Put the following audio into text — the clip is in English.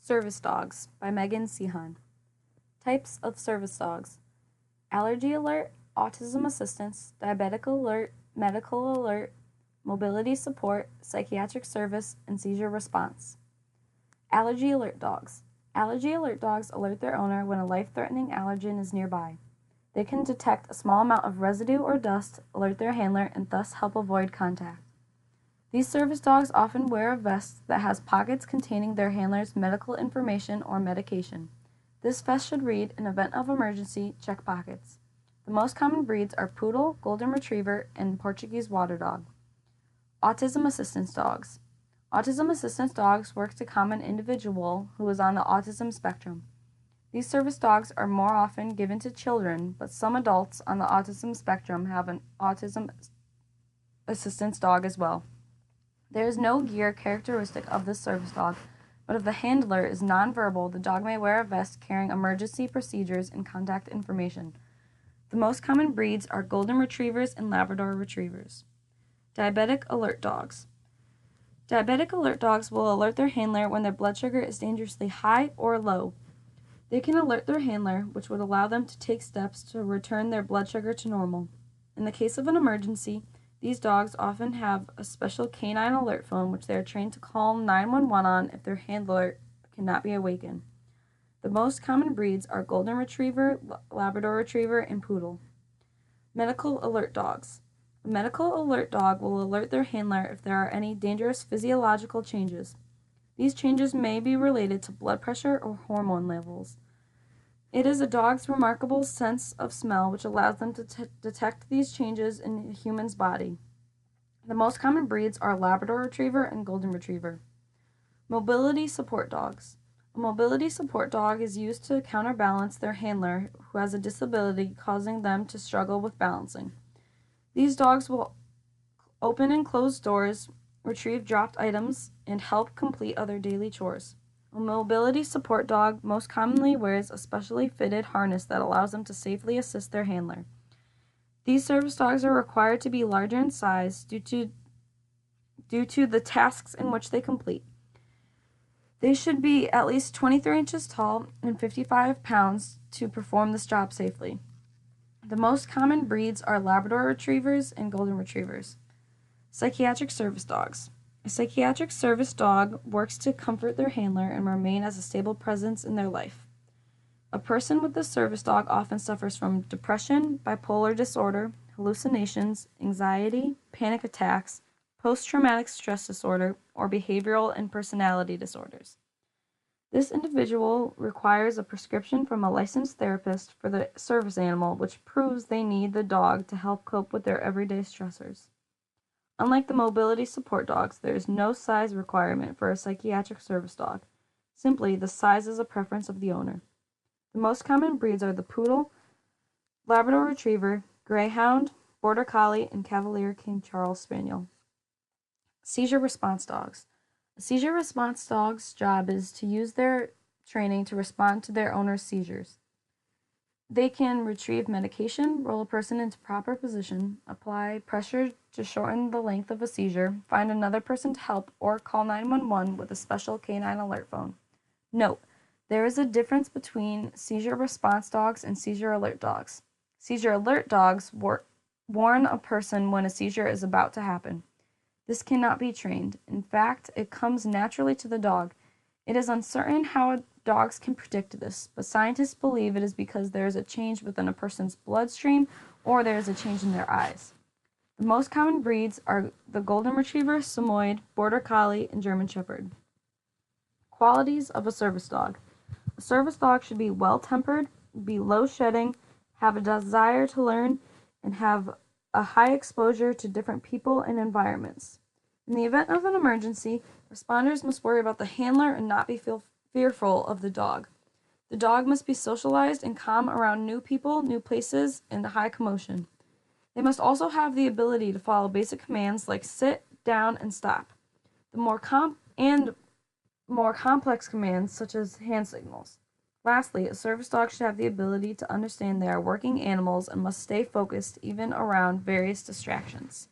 Service Dogs by Megan Sehan. Types of service dogs: allergy alert, autism assistance, diabetic alert, medical alert, mobility support, psychiatric service, and seizure response. Allergy alert dogs. Allergy alert dogs alert their owner when a life-threatening allergen is nearby. They can detect a small amount of residue or dust, alert their handler, and thus help avoid contact. These service dogs often wear a vest that has pockets containing their handler's medical information or medication. This vest should read, in event of emergency, check pockets. The most common breeds are Poodle, Golden Retriever, and Portuguese Water Dog. Autism assistance dogs. Autism assistance dogs work to calm an individual who is on the autism spectrum. These service dogs are more often given to children, but some adults on the autism spectrum have an autism assistance dog as well. There is no gear characteristic of this service dog, but if the handler is nonverbal, the dog may wear a vest carrying emergency procedures and contact information. The most common breeds are Golden Retrievers and Labrador Retrievers. Diabetic alert dogs. Diabetic alert dogs will alert their handler when their blood sugar is dangerously high or low. They can alert their handler, which would allow them to take steps to return their blood sugar to normal. In the case of an emergency, these dogs often have a special canine alert phone which they are trained to call 911 on if their handler cannot be awakened. The most common breeds are Golden Retriever, Labrador Retriever, and Poodle. Medical alert dogs. A medical alert dog will alert their handler if there are any dangerous physiological changes. These changes may be related to blood pressure or hormone levels. It is a dog's remarkable sense of smell which allows them to detect these changes in a human's body. The most common breeds are Labrador Retriever and Golden Retriever. Mobility support dogs. A mobility support dog is used to counterbalance their handler who has a disability causing them to struggle with balancing. These dogs will open and close doors, retrieve dropped items, and help complete other daily chores. A mobility support dog most commonly wears a specially fitted harness that allows them to safely assist their handler. These service dogs are required to be larger in size due to the tasks in which they complete. They should be at least 23 inches tall and 55 pounds to perform this job safely. The most common breeds are Labrador Retrievers and Golden Retrievers. Psychiatric service dogs. A psychiatric service dog works to comfort their handler and remain as a stable presence in their life. A person with this service dog often suffers from depression, bipolar disorder, hallucinations, anxiety, panic attacks, post-traumatic stress disorder, or behavioral and personality disorders. This individual requires a prescription from a licensed therapist for the service animal, which proves they need the dog to help cope with their everyday stressors. Unlike the mobility support dogs, there is no size requirement for a psychiatric service dog. Simply, the size is a preference of the owner. The most common breeds are the Poodle, Labrador Retriever, Greyhound, Border Collie, and Cavalier King Charles Spaniel. Seizure response dogs. A seizure response dog's job is to use their training to respond to their owner's seizures. They can retrieve medication, roll a person into proper position, apply pressure to shorten the length of a seizure, find another person to help, or call 911 with a special canine alert phone. Note, there is a difference between seizure response dogs and seizure alert dogs. Seizure alert dogs warn a person when a seizure is about to happen. This cannot be trained. In fact, it comes naturally to the dog. It is uncertain how dogs can predict this, but scientists believe it is because there is a change within a person's bloodstream or there is a change in their eyes. The most common breeds are the Golden Retriever, Samoyed, Border Collie, and German Shepherd. Qualities of a service dog. A service dog should be well-tempered, be low-shedding, have a desire to learn, and have a high exposure to different people and environments. In the event of an emergency, responders must worry about the handler and not be fearful of the dog. The dog must be socialized and calm around new people, new places, and high commotion. They must also have the ability to follow basic commands like sit, down, and stop. The more complex commands such as hand signals. Lastly, a service dog should have the ability to understand they are working animals and must stay focused even around various distractions.